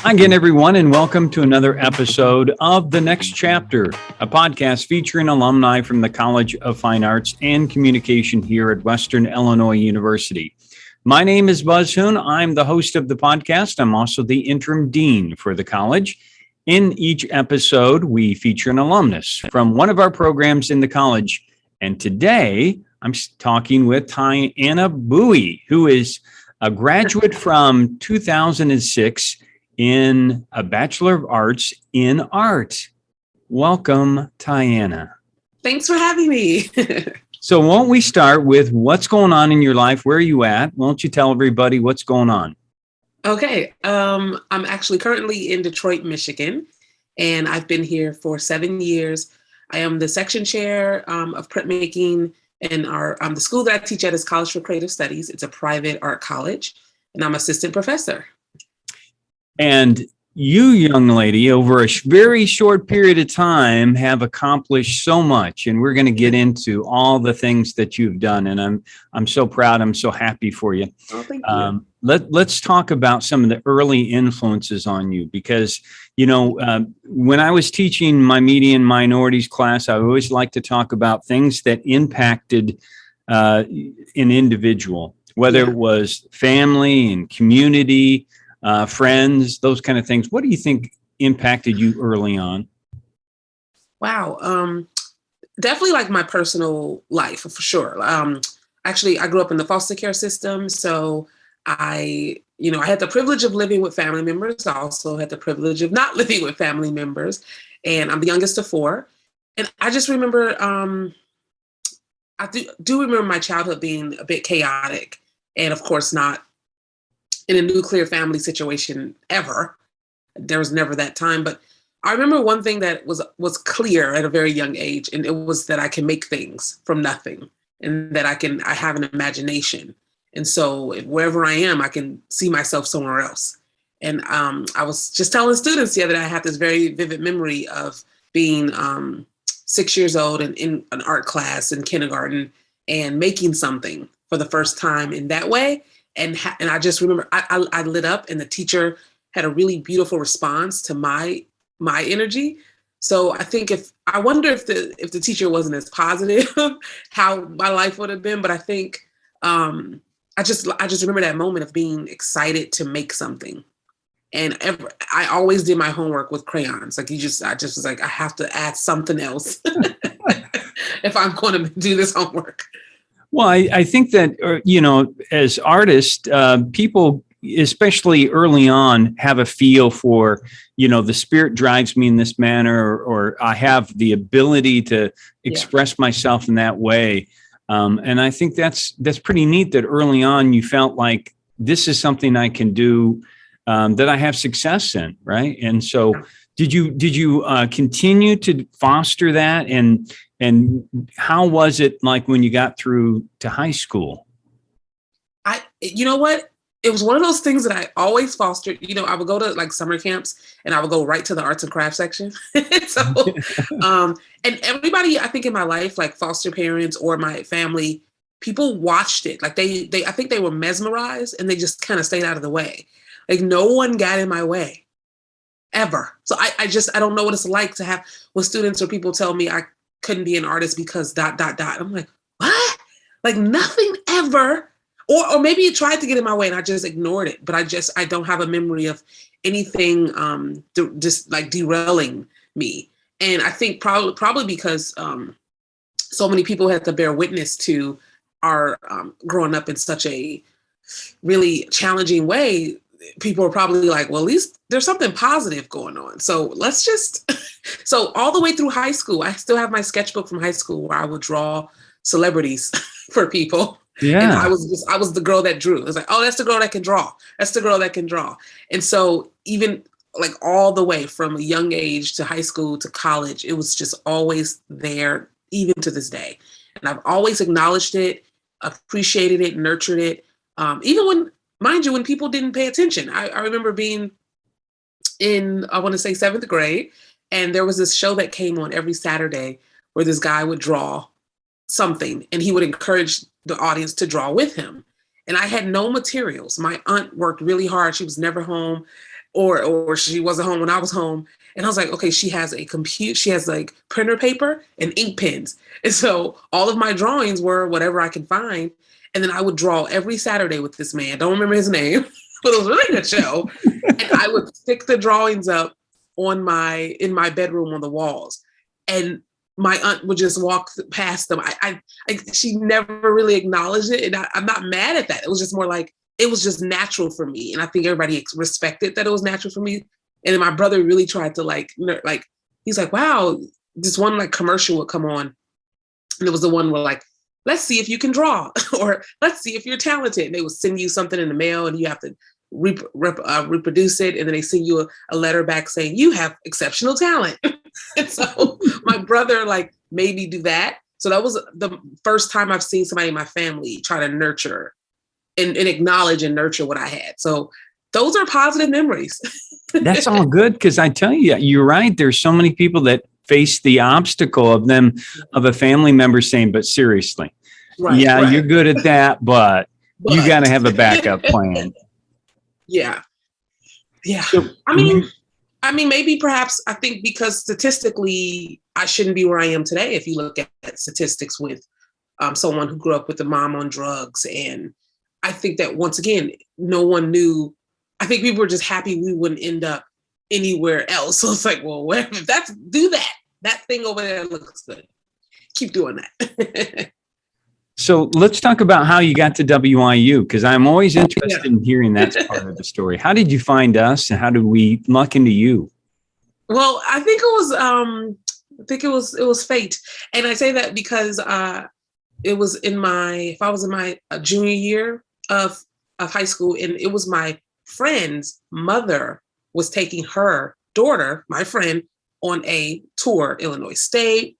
Hi again, everyone, and welcome to another episode of The Next Chapter, a podcast featuring alumni from the College of Fine Arts and Communication here at Western Illinois University. My name is Buzz Hoon. I'm the host of the podcast. I'm also the interim dean for the college. In each episode, we feature an alumnus from one of our programs in the college. And today, I'm talking with Tyanna Buie, who is a graduate from 2006 in a Bachelor of Arts in Art. Welcome, Tyanna. Thanks for having me. So won't we start with what's going on in your life? Where are you at? Won't you tell everybody what's going on? Okay. I'm actually currently in Detroit, Michigan, and I've been here for 7 years. I am the section chair of printmaking, and the school that I teach at is College for Creative Studies. It's a private art college, and I'm assistant professor. And you, young lady, over a very short period of time have accomplished so much, and we're going to get into all the things that you've done. And I'm so proud. I'm so happy for you. Oh, thank you. Let's talk about some of the early influences on you, because when I was teaching my media and minorities class, I always like to talk about things that impacted an individual, whether it was family and community. Friends, those kind of things. What do you think impacted you early on? Wow. Definitely like my personal life, for sure. Actually, I grew up in the foster care system. So I had the privilege of living with family members. I also had the privilege of not living with family members. And I'm the youngest of four. And I just remember, I do remember my childhood being a bit chaotic. And of course, not in a nuclear family situation ever. There was never that time. But I remember one thing that was clear at a very young age, and it was that I can make things from nothing, and that I have an imagination. And so wherever I am, I can see myself somewhere else. And I was just telling students the other day, I have this very vivid memory of being 6 years old and in an art class in kindergarten and making something for the first time in that way. And I just remember I lit up, and the teacher had a really beautiful response to my energy. So I wonder if the teacher wasn't as positive, how my life would have been. But I think I just remember that moment of being excited to make something. And I always did my homework with crayons. Like I just was like, I have to add something else if I'm going to do this homework. Well, I think that, as artists, people, especially early on, have a feel for, the spirit drives me in this manner, or I have the ability to express myself in that way. And I think that's pretty neat that early on you felt like this is something I can do, that I have success in, right? And so did you continue to foster that? And how was it like when you got through to high school? You know what? It was one of those things that I always fostered. I would go to like summer camps, and I would go right to the arts and crafts section. And everybody, I think in my life, like foster parents or my family, people watched it. Like I think they were mesmerized, and they just kind of stayed out of the way. Like no one got in my way ever. So I don't know what it's like to have when students or people tell me I couldn't be an artist because ... I'm like, what? Like nothing ever. Or maybe it tried to get in my way and I just ignored it. But I don't have a memory of anything just like derailing me. And I think probably because so many people had to bear witness to our growing up in such a really challenging way. People are probably like, well, at least there's something positive going on. So so all the way through high school, I still have my sketchbook from high school where I would draw celebrities for people. Yeah. And I was the girl that drew. It was like, oh, that's the girl that can draw. That's the girl that can draw. And so even like all the way from a young age to high school to college, it was just always there, even to this day. And I've always acknowledged it, appreciated it, nurtured it. Even when, mind you, when people didn't pay attention. I remember being in, I want to say 7th grade, and there was this show that came on every Saturday where this guy would draw something and he would encourage the audience to draw with him. And I had no materials. My aunt worked really hard. She was never home. or she wasn't home when I was home. And I was like, okay, she has like printer paper and ink pens. And so all of my drawings were whatever I could find. And then I would draw every Saturday with this man. Don't remember his name, but it was a really good show. And I would stick the drawings up in my bedroom on the walls. And my aunt would just walk past them. She never really acknowledged it. And I'm not mad at that. It was just more like, it was just natural for me. And I think everybody respected that it was natural for me. And then my brother really tried to he's like, wow, this one like commercial would come on. And it was the one where like, let's see if you can draw, or let's see if you're talented. And they would send you something in the mail and you have to reproduce it. And then they send you a letter back saying you have exceptional talent. And so my brother like made me do that. So that was the first time I've seen somebody in my family try to nurture and acknowledge and nurture what I had. So those are positive memories. That's all good, because I tell you, you're right. There's so many people that face the obstacle of a family member saying, but seriously, right. You're good at that, but you got to have a backup plan. Yeah. So, I mean, maybe perhaps I think because statistically, I shouldn't be where I am today. If you look at statistics with someone who grew up with a mom on drugs. And I think that once again, no one knew. I think people were just happy we wouldn't end up anywhere else. So it's like, well, do that. That thing over there looks good. Keep doing that. So let's talk about how you got to WIU, because I'm always interested in hearing that part of the story. How did you find us, and how did we luck into you? Well, I think it was fate, and I say that because it was if I was in my junior year of high school, and it was my friend's mother was taking her daughter, my friend, on a tour, Illinois State,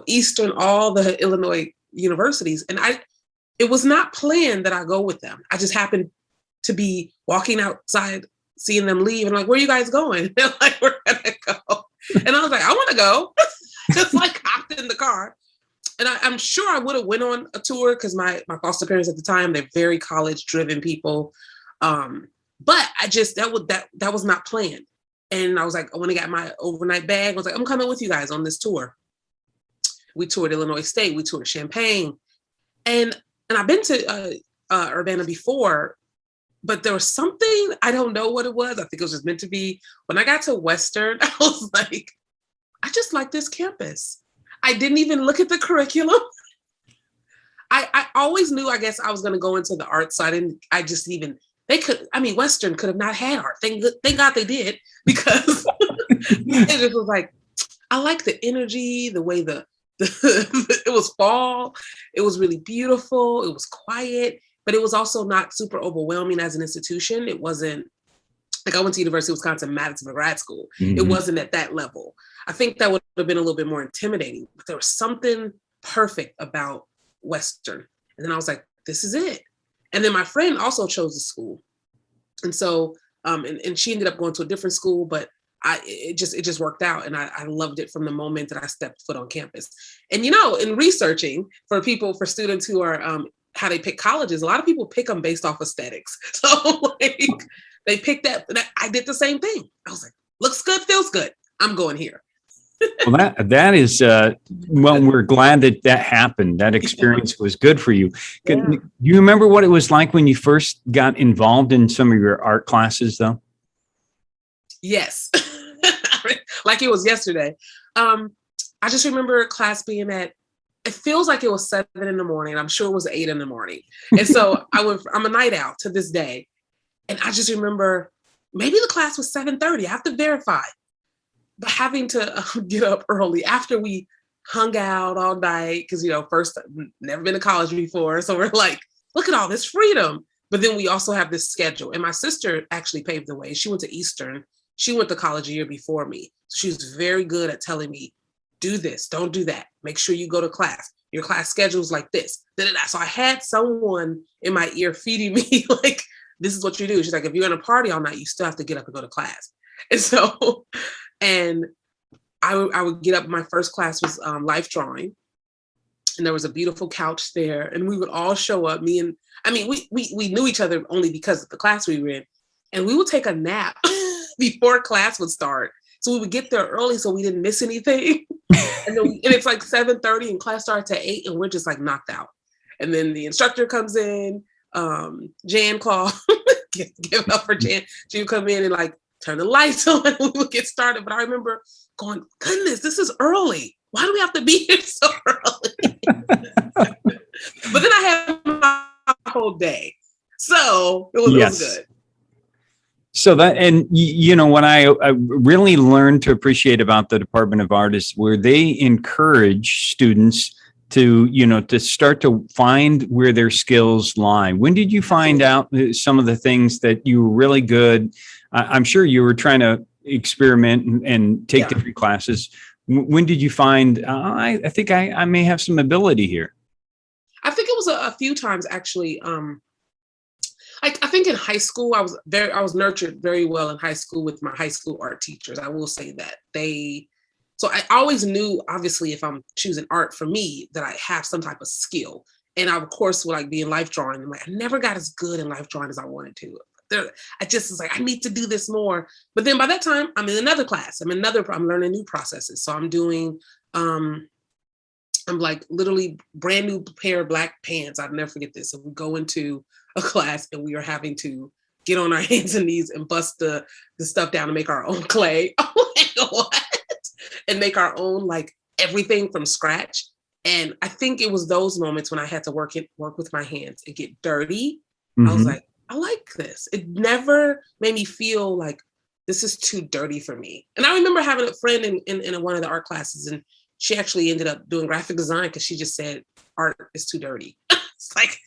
Eastern, all the Illinois universities. And it was not planned that I go with them. I just happened to be walking outside, seeing them leave, and like, where are you guys going? They're like, we're gonna go. And I was like, I want to go. Just like hopped in the car. And I'm sure I would have went on a tour because my foster parents at the time, they're very college driven people. But I just, that was not planned. And I was like, when I got my overnight bag, I was like, I'm coming with you guys on this tour. We toured Illinois State, we toured Champaign. And I've been to Urbana before, but there was something, I don't know what it was. I think it was just meant to be. When I got to Western, I was like, I just like this campus. I didn't even look at the curriculum. I always knew, I guess, I was going to go into the arts. So Western could have not had art. Thank God they did, because it just was like, I like the energy, the way it was fall. It was really beautiful. It was quiet, but it was also not super overwhelming as an institution. It wasn't like I went to University of Wisconsin-Madison for grad school. Mm-hmm. It wasn't at that level. I think that would have been a little bit more intimidating, but there was something perfect about Western. And then I was like, this is it. And then my friend also chose the school. And so, and she ended up going to a different school, but it just worked out. And I loved it from the moment that I stepped foot on campus. And, in researching for students who are, how they pick colleges, a lot of people pick them based off aesthetics. So they picked that. I did the same thing. I was like, looks good, feels good. I'm going here. Well, that is, we're glad that happened. That experience was good for you. Do you remember what it was like when you first got involved in some of your art classes, though? Yes. Like it was yesterday. I just remember class being it feels like it was 7 a.m. I'm sure it was 8 a.m. And so I'm a night owl to this day. And I just remember maybe the class was 7:30. I have to verify. But having to get up early after we hung out all night, because, first, I've never been to college before. So we're like, look at all this freedom. But then we also have this schedule. And my sister actually paved the way. She went to Eastern. She went to college a year before me. So she was very good at telling me, do this, don't do that. Make sure you go to class. Your class schedule is like this. So I had someone in my ear feeding me like, this is what you do. She's like, if you're going to party all night, you still have to get up and go to class. And so... And I would get up. My first class was life drawing, and there was a beautiful couch there. And we would all show up. We knew each other only because of the class we were in, and we would take a nap before class would start. So we would get there early so we didn't miss anything. And it's like 7:30 and class starts at 8 and we're just like knocked out. And then the instructor comes in, Jan call, give it up for Jan. She would come in and like turn the lights on and we would get started. But I remember going, goodness, this is early. Why do we have to be here so early? But then I had my whole day. So it was good. So that, and what I really learned to appreciate about the Department of Art is where they encourage students to, to start to find where their skills lie. When did you find out some of the things that you were really good? I'm sure you were trying to experiment and take different classes. When did you find, I think I may have some ability here? I think it was a few times actually. I think in high school, I was nurtured very well in high school with my high school art teachers. I will say that so I always knew, obviously, if I'm choosing art for me, that I have some type of skill. And I, of course, would like be in life drawing. I never got as good in life drawing as I wanted to. I just was like, I need to do this more. But then by that time, I'm in another class. I'm learning new processes. So I'm doing, I'm like literally brand new pair of black pants. I'll never forget this. And we go into a class and we are having to get on our hands and knees and bust the stuff down and make our own clay. What? And make our own, like, everything from scratch. And I think it was those moments when I had to work with my hands and get dirty. Mm-hmm. I was like, I like this. It never made me feel like this is too dirty for me. And I remember having a friend in one of the art classes, and she actually ended up doing graphic design because she just said art is too dirty. It's like,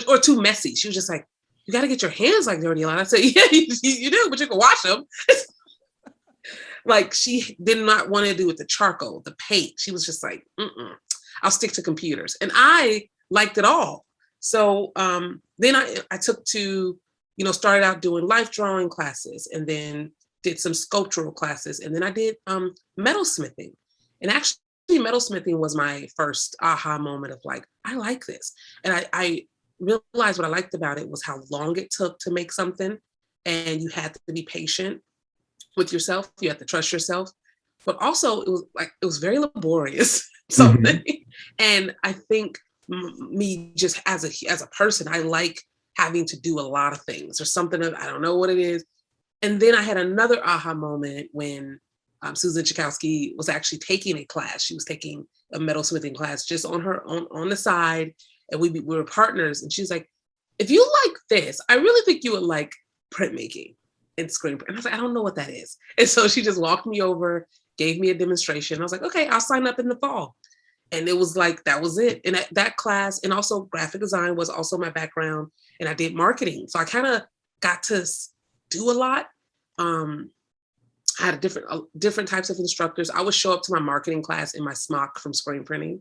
or too messy. She was just like, you got to get your hands like dirty a lot. I said, yeah, you do, but you can wash them. Like, she did not want to do with the charcoal, the paint. She was just like, I'll stick to computers. And I liked it all. So then I took to, started out doing life drawing classes and then did some sculptural classes. And then I did metalsmithing. And actually, metalsmithing was my first aha moment of like, I like this. And I realized what I liked about it was how long it took to make something. And you had to be patient with yourself. You had to trust yourself. But also it was very laborious something. Mm-hmm. And I think me just as a person, I like having to do a lot of things or something that I don't know what it is. And then I had another aha moment when Susan Chakowski was actually taking a class. She was taking a metalsmithing class just on her on the side. And we were partners. And she's like, if you like this, I really think you would like printmaking and screen print. And I was like, I don't know what that is. And so she just walked me over, gave me a demonstration. I was like, okay, I'll sign up in the fall. And it was like, that was it. And that class, and also graphic design was also my background. And I did marketing. So I kind of got to do a lot. I had different types of instructors. I would show up to my marketing class in my smock from screen printing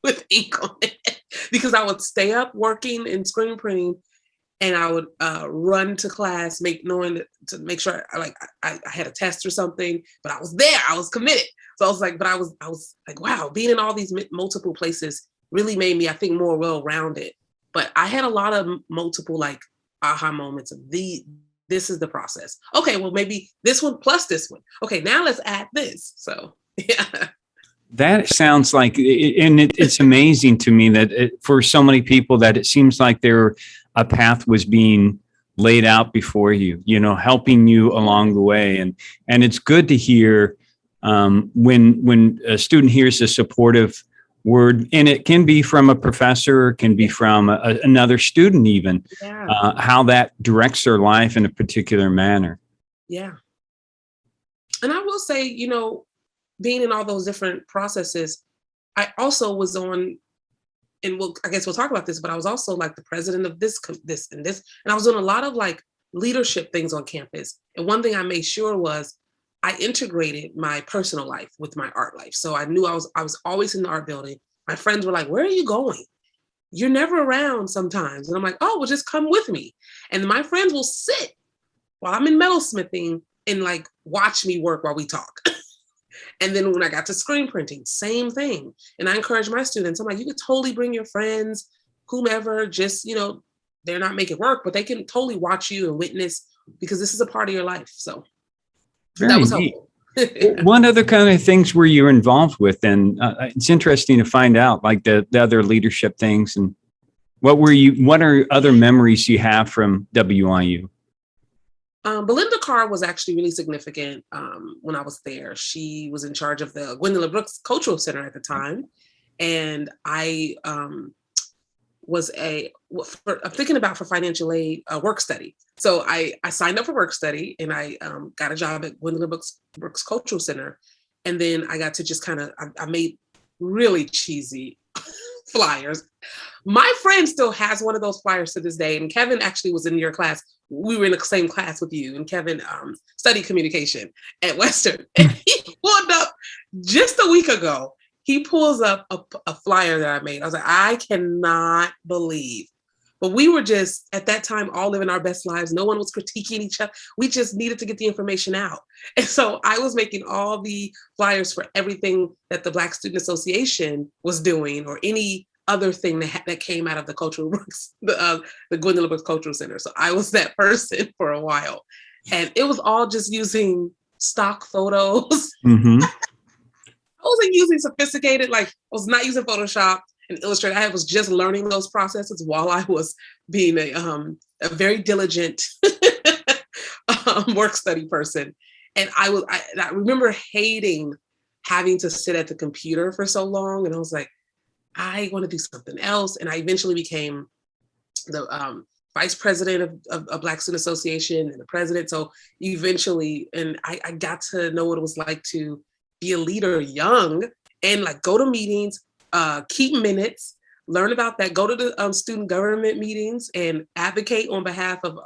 with ink on it because I would stay up working in screen printing. And I would run to class, to make sure I had a test or something, but I was there, I was committed. So I was like, I was like, wow, being in all these multiple places really made me, I think, more well-rounded. But I had a lot of multiple like aha moments of this is the process. Okay, well, maybe this one plus this one. Okay, now let's add this. So yeah. That sounds like, it's amazing to me that for so many people that it seems like a path was being laid out before you, helping you along the way. And it's good to hear when a student hears a supportive word, and it can be from a professor, it can be from another student even, how that directs their life in a particular manner. Yeah. And I will say, being in all those different processes, I also was on, and I guess we'll talk about this, but I was also like the president of this and this, and I was doing a lot of like leadership things on campus. And one thing I made sure was I integrated my personal life with my art life. So I knew I was always in the art building. My friends were like, where are you going? You're never around sometimes. And I'm like, oh, well, just come with me. And my friends will sit while I'm in metalsmithing and like watch me work while we talk. And then when I got to screen printing, same thing. And I encourage my students, I'm like, you could totally bring your friends, whomever, just, they're not making work, but they can totally watch you and witness because this is a part of your life. So that Very was neat. helpful. What other kind of things were you involved with? And it's interesting to find out, like the other leadership things. And what are other memories you have from WIU? Belinda Carr was actually really significant when I was there. She was in charge of the Gwendolyn Brooks Cultural Center at the time. And I I'm thinking about for financial aid, work study. So I signed up for work study, and I got a job at Gwendolyn Brooks Cultural Center. And then I got to just I made really cheesy flyers. My friend still has one of those flyers to this day. And Kevin actually was in your class. We were in the same class with you, and Kevin studied communication at Western. And he pulled up just a week ago. He pulls up a flyer that I made. I was like, I cannot believe. But we were just, at that time, all living our best lives. No one was critiquing each other. We just needed to get the information out. And so I was making all the flyers for everything that the Black Student Association was doing, or any other thing that came out of the Cultural Brooks, the Gwendolyn Brooks Cultural Center. So I was that person for a while. And it was all just using stock photos. Mm-hmm. I wasn't using sophisticated, I was not using Photoshop and Illustrator. I was just learning those processes while I was being a very diligent work study person. And I remember hating having to sit at the computer for so long. And I was like, I want to do something else. And I eventually became the vice president of Black Student Association and the president. So eventually, and I got to know what it was like to be a leader young and go to meetings, keep minutes, learn about that, go to the student government meetings and advocate on behalf of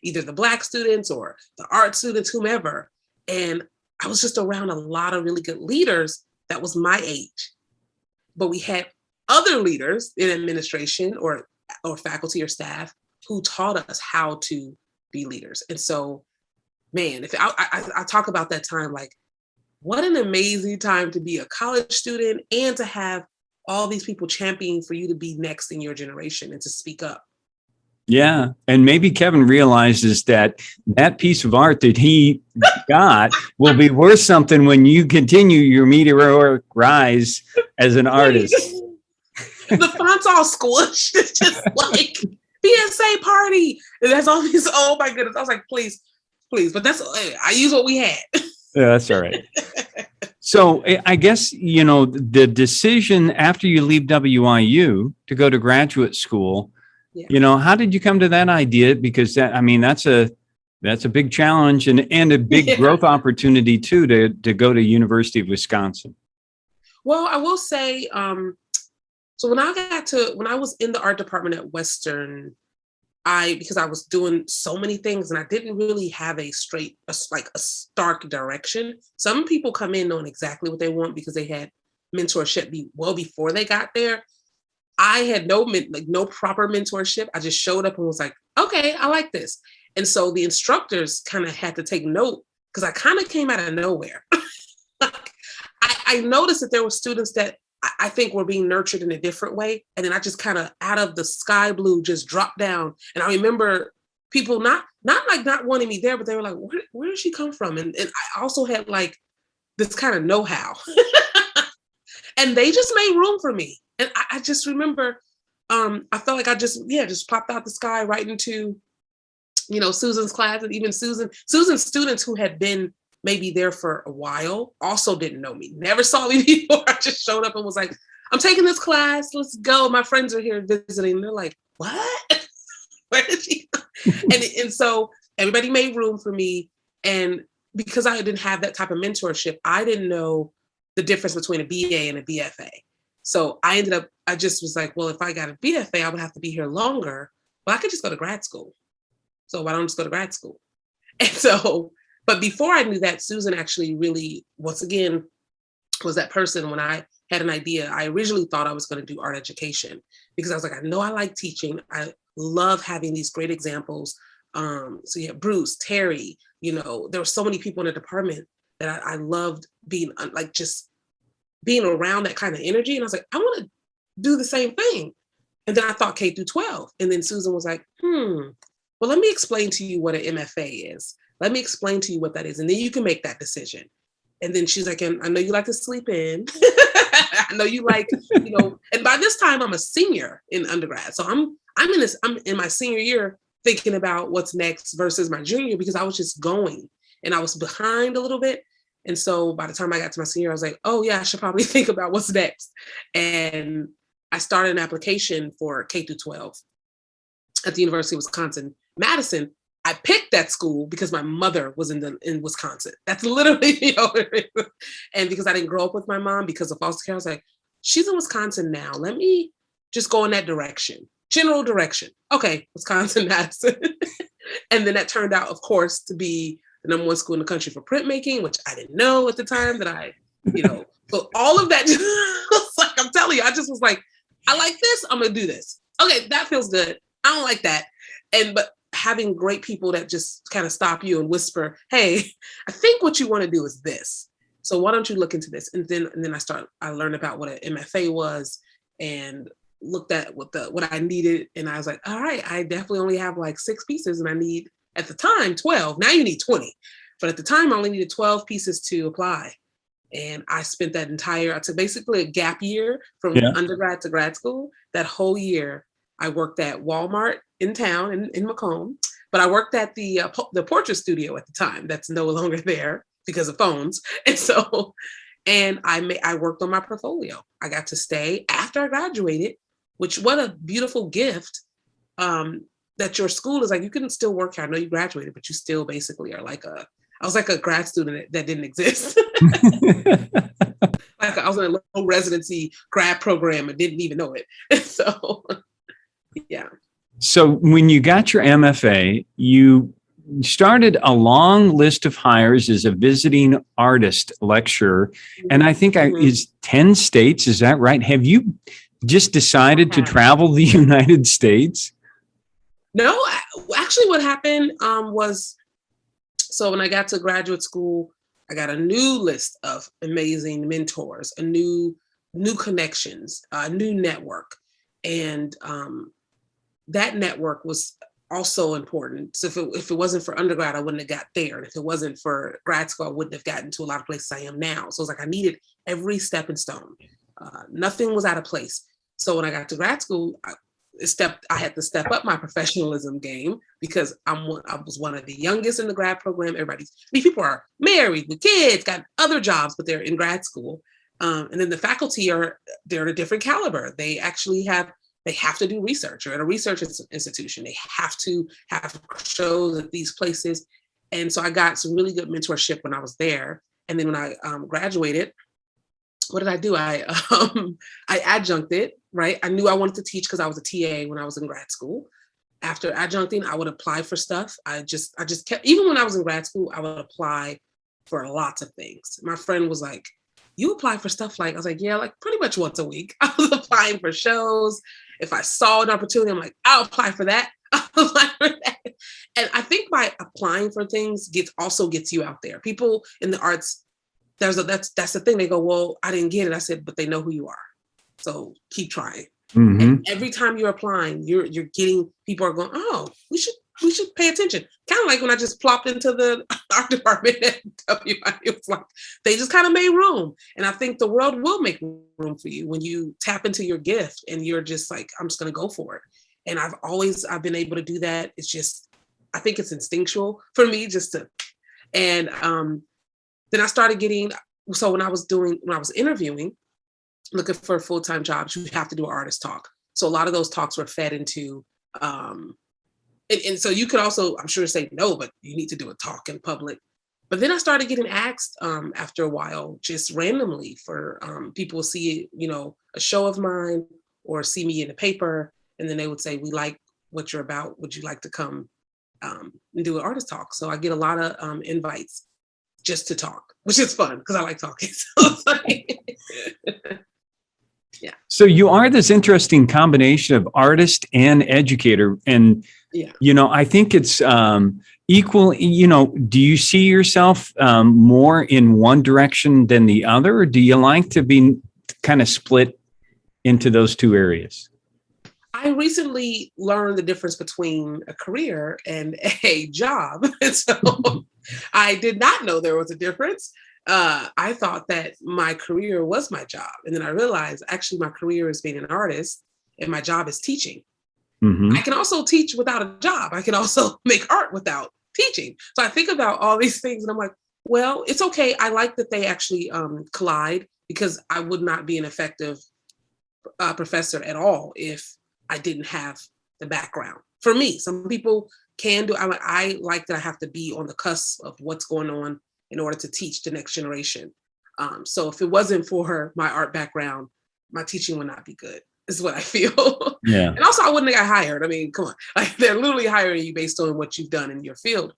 either the Black students or the art students, whomever. And I was just around a lot of really good leaders that was my age. But we had other leaders in administration or faculty or staff who taught us how to be leaders. And so, man, if I talk about that time, what an amazing time to be a college student and to have all these people championing for you to be next in your generation and to speak up. Yeah. And maybe Kevin realizes that piece of art that he got will be worth something when you continue your meteoric rise as an artist. The font's all squished. It's just like BSA party. And that's all these, oh my goodness. I was like, please. But I use what we had. Yeah, that's all right. So I guess, the decision after you leave WIU to go to graduate school, how did you come to that idea? Because that's a big challenge and a big growth opportunity too, to go to University of Wisconsin. Well, I will say, so when I was in the art department at Western, because I was doing so many things and I didn't really have a stark direction. Some people come in knowing exactly what they want because they had mentorship before they got there. I had no proper mentorship. I just showed up and was like, okay, I like this. And so the instructors kind of had to take note because I kind of came out of nowhere. I noticed that there were students that I think were being nurtured in a different way. And then I just kind of out of the sky blue just dropped down. And I remember people not wanting me there, but they were like, where did she come from? And I also had this kind of know-how. And they just made room for me. And I just remember, I felt like I just popped out the sky right into, Susan's class. And even Susan's students who had been maybe there for a while also didn't know me, never saw me before. I just showed up and was like, I'm taking this class, let's go. My friends are here visiting. And they're like, what? Where did she go? And so everybody made room for me. And because I didn't have that type of mentorship, I didn't know the difference between a BA and a BFA. So I just was like, well, if I got a BFA, I would have to be here longer. Well, I could just go to grad school. So why don't I just go to grad school? And so, but before I knew that, Susan actually really, once again, was that person when I had an idea. I originally thought I was going to do art education because I was like, I know I like teaching. I love having these great examples. So you have Bruce, Terry, there were so many people in the department that I loved being just being around that kind of energy. And I was like, I want to do the same thing. And then I thought K through 12. And then Susan was like, well, let me explain to you what an MFA is. Let me explain to you what that is. And then you can make that decision. And then she's like, and I know you like to sleep in. I know you like, and by this time I'm a senior in undergrad. So I'm in my senior year thinking about what's next versus my junior, because I was just going and I was behind a little bit. And so by the time I got to my senior, I was like, oh yeah, I should probably think about what's next. And I started an application for K through 12 at the University of Wisconsin-Madison. I picked that school because my mother was in Wisconsin. That's literally, and because I didn't grow up with my mom because of foster care, I was like, she's in Wisconsin now. Let me just go in that direction, general direction. Okay, Wisconsin-Madison. And then that turned out, of course, to be the number one school in the country for printmaking, which I didn't know at the time that so all of that, like I'm telling you, I just was like, I like this, I'm gonna do this. Okay, that feels good. I don't like that. But having great people that just kind of stop you and whisper, hey, I think what you want to do is this. So why don't you look into this? And then I learned about what an MFA was and looked at what I needed. And I was like, all right, I definitely only have like 6 pieces and I need, at the time, 12. Now you need 20. But at the time, I only needed 12 pieces to apply. And I spent I took basically a gap year from undergrad to grad school. That whole year, I worked at Walmart in town in Macomb, but I worked at the portrait studio at the time. That's no longer there because of phones. And so, I worked on my portfolio. I got to stay after I graduated, which what a beautiful gift. That your school is like, you can still work here. I know you graduated, but you still basically are I was like a grad student that didn't exist. Like I was in a low residency grad program and didn't even know it. So, yeah. So when you got your MFA, you started a long list of hires as a visiting artist lecturer. And I think is 10 states. Is that right? Have you just decided to travel the United States? No, actually what happened was, so when I got to graduate school, I got a new list of amazing mentors, a new connections, a new network. And that network was also important. So if it wasn't for undergrad, I wouldn't have got there. And if it wasn't for grad school, I wouldn't have gotten to a lot of places I am now. So it's like I needed every stepping stone. Nothing was out of place. So when I got to grad school, I had to step up my professionalism game because I was one of the youngest in the grad program. People are married with kids, got other jobs, but they're in grad school. And then the faculty they're a different caliber. They have to do research, or at a research institution. They have to have shows at these places. And so I got some really good mentorship when I was there. And then when I graduated, what did I do? I adjuncted, right? I knew I wanted to teach because I was a TA when I was in grad school. After adjuncting, I would apply for stuff. I just kept, even when I was in grad school, I would apply for lots of things. My friend was like, you apply for stuff like, I was like, yeah, like pretty much once a week. I was applying for shows. If I saw an opportunity, I'm like, I'll apply for that. I'll apply for that. And I think by applying for things gets you out there. People in the arts, that's the thing. They go, well, I didn't get it. I said, but they know who you are. So keep trying. Mm-hmm. And every time you're applying, you're getting, people are going, oh, we should pay attention. Kind of like when I just plopped into the art department at WI, it was like, they just kind of made room. And I think the world will make room for you when you tap into your gift and you're just like, I'm just going to go for it. And I've been able to do that. It's just, I think it's instinctual for me and then I started getting, so when I was interviewing, looking for full-time jobs, you have to do an artist talk. So a lot of those talks were fed into, and so you could also, I'm sure, say no, but you need to do a talk in public. But then I started getting asked after a while, just randomly, for people see, a show of mine or see me in the paper, and then they would say, we like what you're about. Would you like to come and do an artist talk? So I get a lot of invites just to talk, which is fun because I like talking. So it's like, yeah. So you are this interesting combination of artist and educator. And, I think it's equal. Do you see yourself more in one direction than the other? Or do you like to be kind of split into those two areas? I recently learned the difference between a career and a job. And so I did not know there was a difference. I thought that my career was my job. And then I realized actually my career is being an artist and my job is teaching. I Hmm. can also teach without a job. I can also make art without teaching. So I think about all these things and I'm like, well, it's okay. I like that they actually collide because I would not be an effective professor at all if I didn't have the background. For me, some people can do. I like that I have to be on the cusp of what's going on in order to teach the next generation. So if it wasn't for my art background, my teaching would not be good. Is what I feel. Yeah. And also, I wouldn't have got hired. I mean, come on, like they're literally hiring you based on what you've done in your field.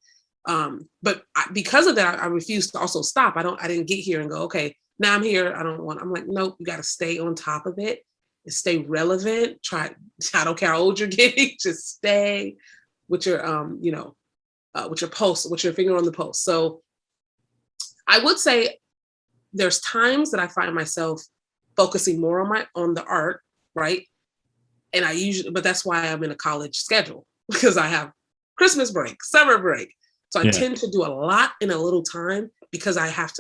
Because of that, I refuse to also stop. I didn't get here and go, okay, now I'm here. I don't want. I'm like, nope. You got to stay on top of it and stay relevant. I don't care how old you're getting, just stay with your with your pulse, with your finger on the pulse. So I would say there's times that I find myself focusing more on the art, right? And but that's why I'm in a college schedule because I have Christmas break, summer break. So I Yeah. tend to do a lot in a little time because I have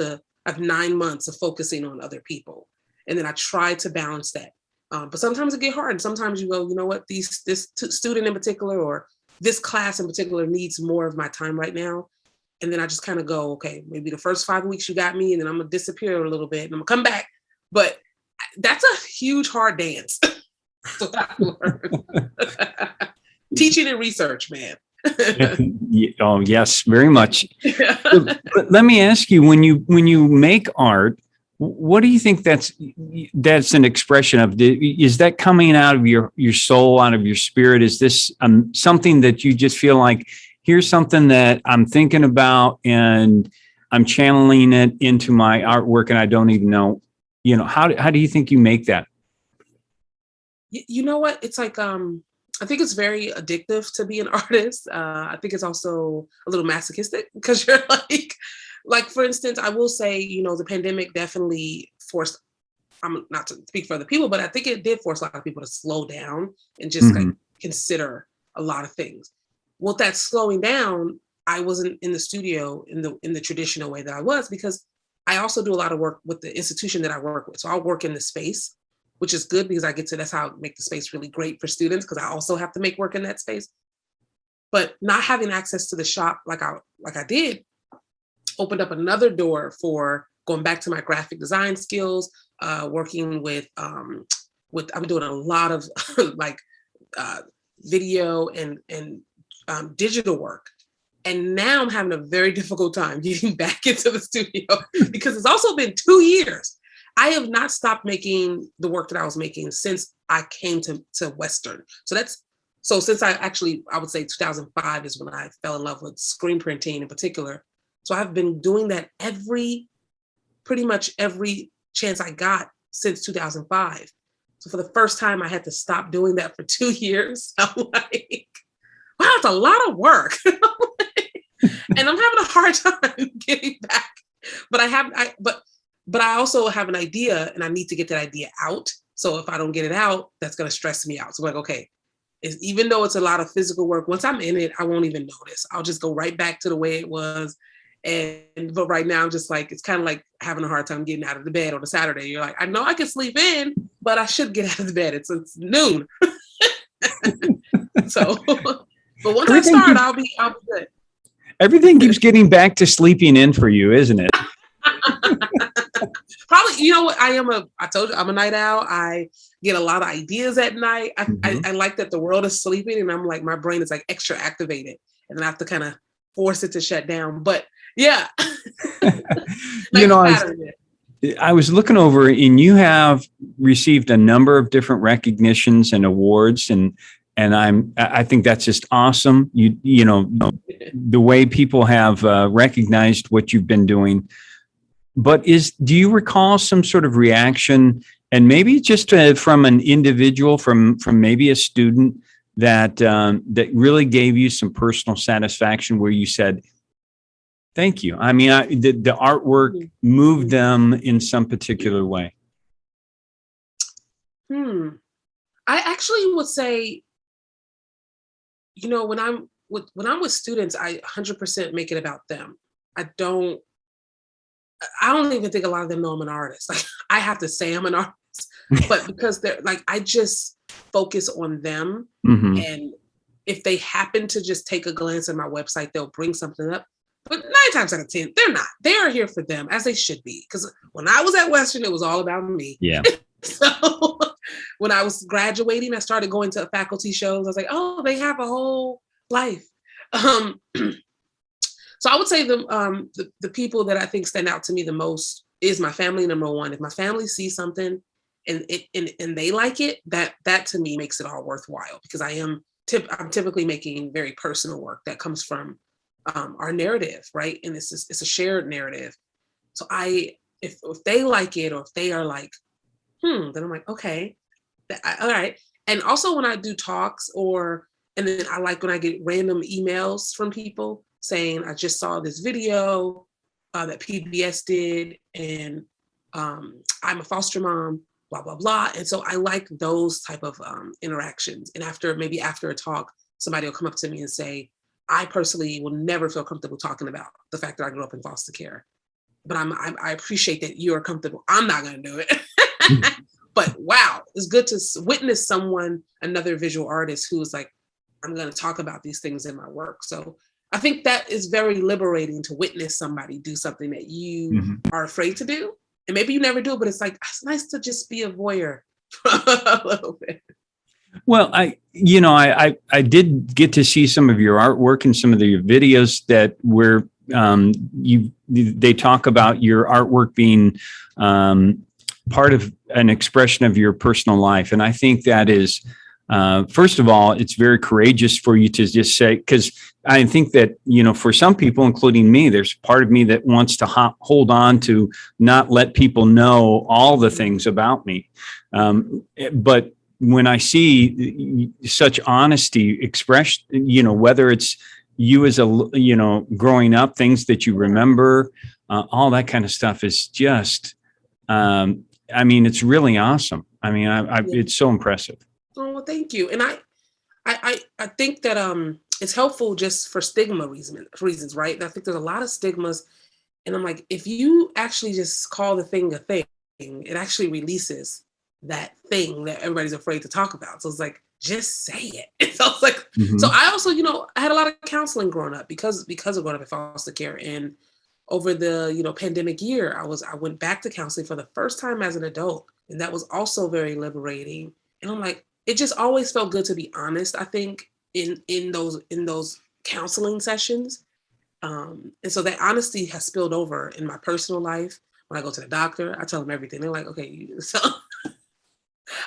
9 months of focusing on other people. And then I try to balance that. But sometimes it get hard. And sometimes you go, you know what, this student in particular, or this class in particular needs more of my time right now. And then I just kind of go, okay, maybe the first 5 weeks you got me, and then I'm gonna disappear a little bit and I'm gonna come back. But that's a huge hard dance. So I learned. Teaching and research, man. Oh, yes, very much. Yeah. But let me ask you, when you make art, what do you think that's an expression of? Is that coming out of your soul, out of your spirit? Is this something that you just feel like, here's something that I'm thinking about and I'm channeling it into my artwork and I don't even know, how do you think you make that? You know what? It's like I think it's very addictive to be an artist. I think it's also a little masochistic because you're like for instance, I will say, the pandemic definitely forced. I'm not to speak for other people, but I think it did force a lot of people to slow down and just like Hmm. consider a lot of things. With that slowing down, I wasn't in the studio in the traditional way that I was because I also do a lot of work with the institution that I work with. So I'll work in the space, which is good because that's how I make the space really great for students because I also have to make work in that space. But not having access to the shop like I did opened up another door for going back to my graphic design skills, working with I'm doing a lot of like video and digital work. And now I'm having a very difficult time getting back into the studio because it's also been 2 years. I have not stopped making the work that I was making since I came to Western. So since I would say 2005 is when I fell in love with screen printing in particular. So I've been doing that pretty much every chance I got since 2005. So for the first time, I had to stop doing that for 2 years. I'm like, wow, it's a lot of work. And I'm having a hard time getting back. But I also have an idea and I need to get that idea out. So if I don't get it out, that's going to stress me out. So I'm like, okay, even though it's a lot of physical work, once I'm in it, I won't even notice. I'll just go right back to the way it was. But right now, I'm just like, it's kind of like having a hard time getting out of the bed on a Saturday. You're like, I know I can sleep in, but I should get out of the bed. It's noon. So, but once I start, I'll be good. Everything keeps getting back to sleeping in for you, isn't it? Probably, you know what? I told you, I'm a night owl. I get a lot of ideas at night. I like that the world is sleeping and I'm like, my brain is like extra activated and then I have to kind of force it to shut down. But yeah. I was looking over and you have received a number of different recognitions and awards and I think that's just awesome. You know, the way people have recognized what you've been doing. But do you recall some sort of reaction, and maybe just from an individual, from maybe a student that really gave you some personal satisfaction, where you said, "Thank you." I mean, the artwork moved them in some particular way. I actually would say, when I'm with students, I 100% make it about them. I don't even think a lot of them know I'm an artist. Like, I have to say I'm an artist, but because they're like, I just focus on them. Mhm. And if they happen to just take a glance at my website, they'll bring something up. But 9 times out of 10, they're not. They are here for them, as they should be. Because when I was at Western, it was all about me. Yeah. So when I was graduating, I started going to faculty shows. I was like, oh, they have a whole life. Um, so I would say the people that I think stand out to me the most is my family, number one. If my family sees something and they like it, that to me makes it all worthwhile, because I'm typically making very personal work that comes from our narrative, right? And it's a shared narrative. So if they like it, or if they are like, then I'm like, okay, all right. And also when I do talks, and then I like when I get random emails from people saying, I just saw this video that PBS did, and I'm a foster mom, blah, blah, blah. And so I like those type of interactions. And after a talk, somebody will come up to me and say, I personally will never feel comfortable talking about the fact that I grew up in foster care, but I appreciate that you're comfortable. I'm not going to do it. But wow, it's good to witness another visual artist who is like, I'm going to talk about these things in my work. So I think that is very liberating, to witness somebody do something that you are afraid to do. And maybe you never do, but it's like, it's nice to just be a voyeur for a little bit. Well, I did get to see some of your artwork and some of your videos that were they talk about your artwork being part of an expression of your personal life. And I think that is, first of all, it's very courageous for you to just say, because I think that, for some people, including me, there's part of me that wants to hold on to not let people know all the things about me. But when I see such honesty expressed, whether it's you as growing up, things that you remember, all that kind of stuff is just, it's really awesome. It's so impressive. Oh, well, thank you. And I think that it's helpful just for stigma reasons, right? And I think there's a lot of stigmas. And I'm like, if you actually just call the thing a thing, it actually releases that thing that everybody's afraid to talk about. So it's like, just say it. So it's like, so I also, I had a lot of counseling growing up because of growing up in foster care. And over the, pandemic year, I went back to counseling for the first time as an adult. And that was also very liberating. And I'm like, it just always felt good to be honest, I think, in those counseling sessions. And so that honesty has spilled over in my personal life. When I go to the doctor, I tell them everything. They're like, okay, so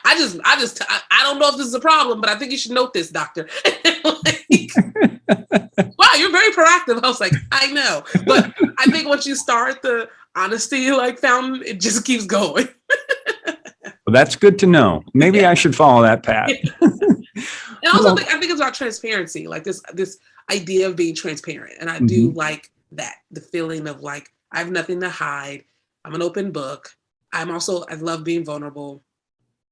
I don't know if this is a problem, but I think you should note this, doctor. Like, wow, you're very proactive. I was like, I know. But I think once you start the honesty fountain, it just keeps going. Well, that's good to know. Maybe I should follow that path. And also, I think it's about transparency, like this idea of being transparent. And I do like that, the feeling of like, I have nothing to hide. I'm an open book. I love being vulnerable.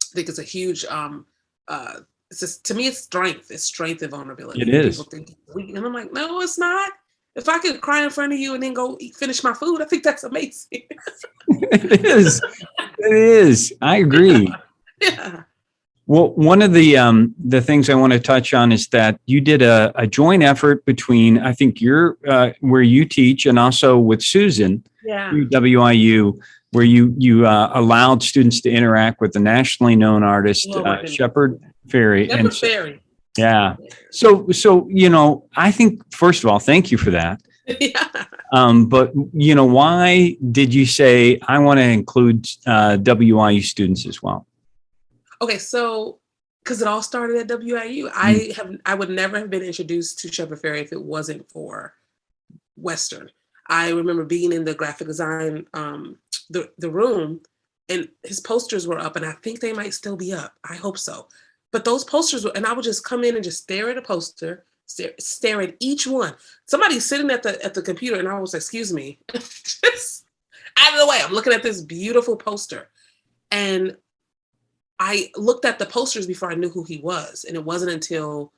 I think it's a huge, it's just, to me, it's strength. It's strength and vulnerability. It is. People think it's weak. And I'm like, no, it's not. If I could cry in front of you and then go finish my food, I think that's amazing. It is. It is. I agree. Yeah. Well, one of the things I want to touch on is that you did a joint effort between, I think where you teach, and also with Susan, WIU, where you allowed students to interact with the nationally known artist, Shepard Fairey. Fairey. Yeah. So, I think, first of all, thank you for that. Yeah. But, why did you say, I want to include WIU students as well? Okay, so because it all started at WIU, I would never have been introduced to Shepard Fairey if it wasn't for Western. I remember being in the graphic design the room, and his posters were up, and I think they might still be up. I hope so. But those posters and I would just come in and just stare at a poster, stare at each one. Somebody's sitting at the computer, and I was like, excuse me, just out of the way. I'm looking at this beautiful poster, and I looked at the posters before I knew who he was. And it wasn't until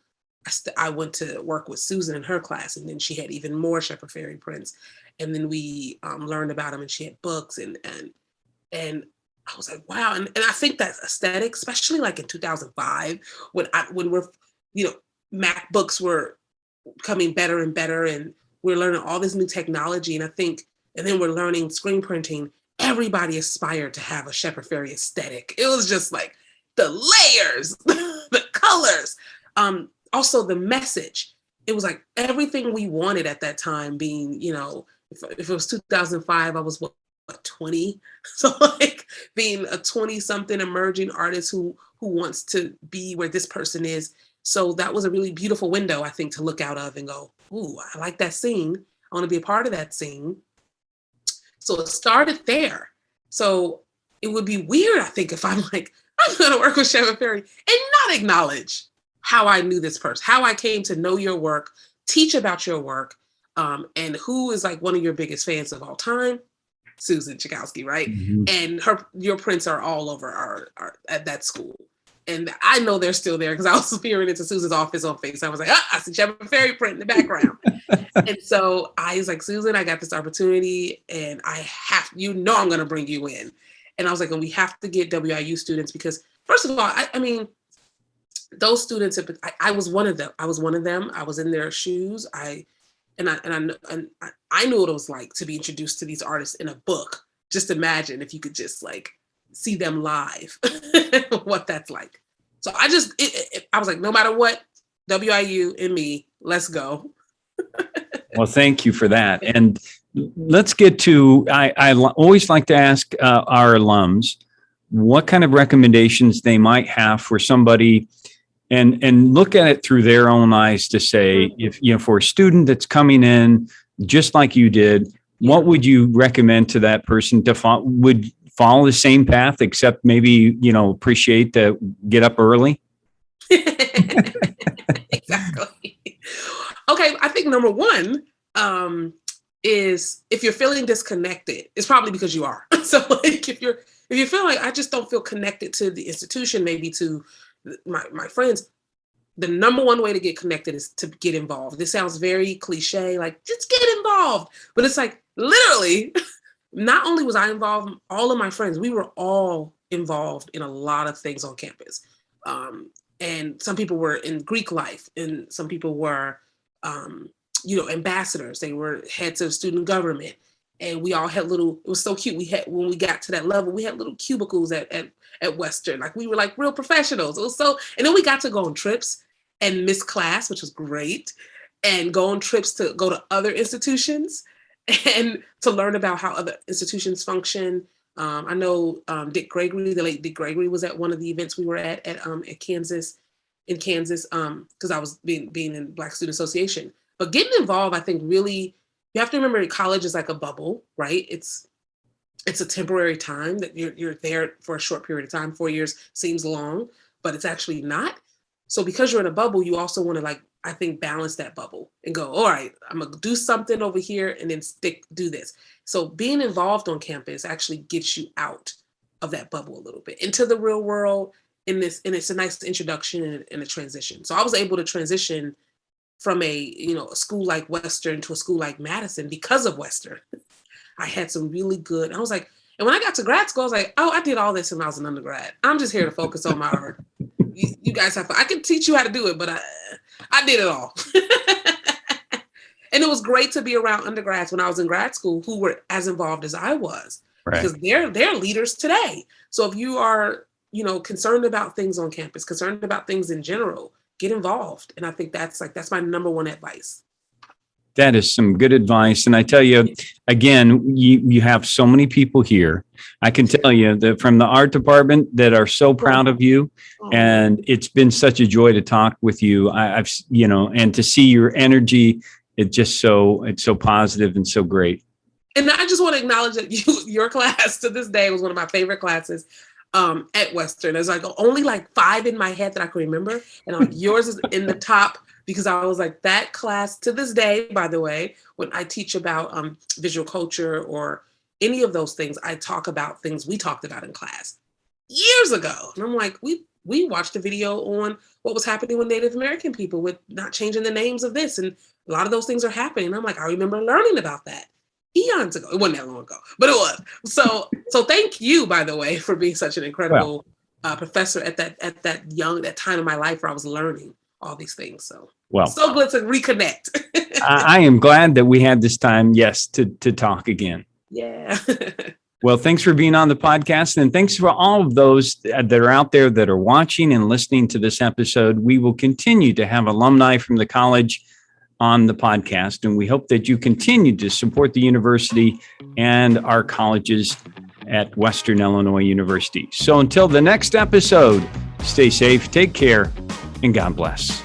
I went to work with Susan in her class, and then she had even more Shepard Fairey prints. And then we learned about him, and she had books, and I was like, wow. And I think that aesthetic, especially like in 2005, when we're, MacBooks were becoming better and better, and we're learning all this new technology. And then we're learning screen printing. Everybody aspired to have a Shepard Fairey aesthetic. It was just like the layers, the colors, also the message. It was like everything we wanted at that time being, if it was 2005, I was what, 20? So like being a 20 something emerging artist who wants to be where this person is. So that was a really beautiful window, I think, to look out of and go, ooh, I like that scene. I want to be a part of that scene. So it started there. So it would be weird, I think, if I'm like, I'm going to work with Shepard Fairey and not acknowledge how I knew this person, how I came to know your work, teach about your work, and who is like one of your biggest fans of all time, Susan Chakowski, right? Mm-hmm. And your prints are all over our at that school. And I know they're still there because I was peering into Susan's office on Facebook. I was like, I see Shepard Fairey print in the background. And so I was like, Susan, I got this opportunity and I'm going to bring you in. And I was like, and we have to get WIU students because, first of all, I mean, those students, I was one of them. I was in their shoes. I knew what it was like to be introduced to these artists in a book. Just imagine if you could just like see them live, what that's like. So I was like, no matter what, WIU and me, let's go. Well, thank you for that. And let's get to, I always like to ask our alums what kind of recommendations they might have for somebody and look at it through their own eyes to say, if, for a student that's coming in, just like you did, what would you recommend to that person to follow the same path, except maybe, appreciate to get up early? Exactly. Okay, I think number one is if you're feeling disconnected, it's probably because you are. So like if you feel like I just don't feel connected to the institution, maybe to my friends, the number one way to get connected is to get involved. This sounds very cliche, like just get involved. But it's like literally, not only was I involved, all of my friends, we were all involved in a lot of things on campus. And some people were in Greek life, and some people were, ambassadors. They were heads of student government. And we all had it was so cute. When we got to that level, we had little cubicles at Western. Like we were like real professionals. It was and then we got to go on trips and miss class, which was great, and go on trips to go to other institutions and to learn about how other institutions function. I know Dick Gregory, the late Dick Gregory, was at one of the events we were at Kansas, because I was being in Black Student Association. But getting involved, I think, really, you have to remember college is like a bubble, right? It's a temporary time that you're there for a short period of time. 4 years seems long, but it's actually not. So because you're in a bubble, you also want to I think balance that bubble and go, all right, I'm gonna do something over here and then do this. So being involved on campus actually gets you out of that bubble a little bit into the real world and it's a nice introduction and a transition. So I was able to transition from a school like Western to a school like Madison because of Western. I had some really good, I was like, and when I got to grad school, I was like, oh, I did all this when I was an undergrad. I'm just here to focus on my art. You guys have fun. I can teach you how to do it, but I did it all. And it was great to be around undergrads when I was in grad school who were as involved as I was, right? Because they're leaders today. So if you are, concerned about things on campus, concerned about things in general, get involved. And I think that's my number one advice. That is some good advice. And I tell you, again, you have so many people here. I can tell you that from the art department that are so proud of you. And it's been such a joy to talk with you. I've and to see your energy, it's so positive and so great. And I just want to acknowledge that your class to this day was one of my favorite classes at Western. There's only 5 in my head that I can remember. And yours is in the top. Because I was like, that class to this day, by the way, when I teach about visual culture or any of those things, I talk about things we talked about in class. years ago. And I'm like, we watched a video on what was happening with Native American people with not changing the names of this. And a lot of those things are happening. And I'm like, I remember learning about that eons ago. It wasn't that long ago, but it was. So thank you, by the way, for being such an incredible professor at that time in my life where I was learning all these things. So good to reconnect. I am glad that we had this time, yes, to talk again. Yeah. Well, thanks for being on the podcast, and thanks for all of those that are out there that are watching and listening to this episode. We will continue to have alumni from the college on the podcast, and we hope that you continue to support the university and our colleges at Western Illinois University. So until the next episode, stay safe, take care, and God bless.